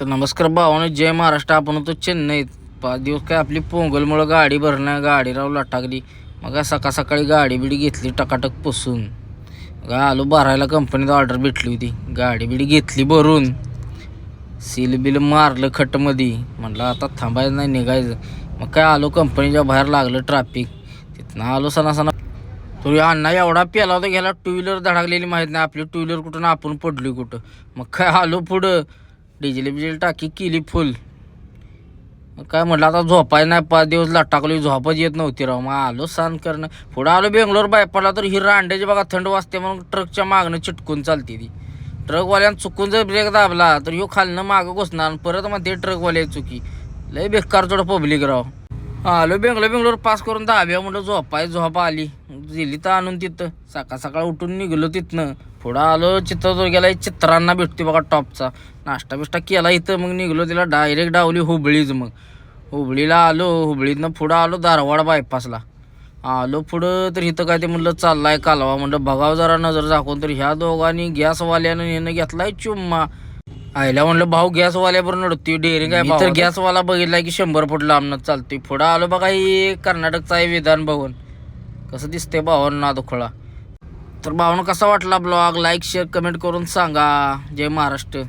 तर नमस्कार भावानं, जय महाराष्ट्र. आपण होतो चेन्नईत. 5 दिवस काय आपली पोंगलमुळं गाडी भरणं, गाडी राहू टाकली. मग काय सकाळ सकाळी गाडी बिडी घेतली टकाटक पुसून. काय आलो भरायला, कंपनीत ऑर्डर भेटली होती. गाडी बिडी घेतली भरून, सील बिल मारलं खटमध्ये. म्हटलं आता थांबायचं नाही, निघायचं. मग काय आलो कंपनीच्या बाहेर, लागलं ट्रॅफिक. तिथनं आलो सणासणा. तो अण्णा एवढा प्याला होता, घ्यायला टू व्हीलर धडकलेली माहीत नाही. आपली टू व्हीलर कुठून आपण पडली कुठं. मग काय आलो पुढं, डिझेल बिजेल टाकी केली फुल. मग काय म्हटलं आता झोपाय नाही, 5 दिवस टाकली, झोपच येत नव्हती राव. मग आलो सहन करणं. पुढं आलो बेंगलोर बायपाला, तर ही रांड्याची बघा थंड वाजते म्हणून ट्रकच्या मागणं चिटकून चालते ती. ट्रकवाल्यानं चुकून जर ब्रेक दाबला तर ह्यो खालनं मागं घुसणार, परत मग ते ट्रकवाल्या चुकी. लय बेकार जोडं पब्लिक राव. आलो बेंगलोर पास करून दाब्या म्हणलं झोप आली. दिली तर आणून तिथं सकाळ सकाळ उठून निघलो तिथनं. पुढं आलो चित्रदुर्ग्याला, चित्रांना भेटते बघा टॉपचा. नाश्ता बिष्टा केला इथं. मग निघलो, तिला डायरेक्ट डावली हुबळीच. मग हुबळीला आलो, हुबळीतनं पुढं आलो धारवाड बायपासला. आलो पुढं तर इथं काय ते म्हणलं चाललाय कालवा. म्हणलं बघावं जरा नजर झाकून. तर ह्या दोघांनी गॅसवाल्यानं यानं घेतलाय चुम्मा. आयला म्हणलं भाऊ गॅसवाल्याबरोबर नडती डेअरिंग आहे. तर गॅसवाला बघितलाय की 100 फूट लांबनच चालतोय. पुढं आलो बघा, ही कर्नाटकचं आहे विधान भवन. कसं दिसतंय भावानं नादखोळा. तर भावानं कसा वाटला ब्लॉग, लाईक शेअर कमेंट करून सांगा. जय महाराष्ट्र.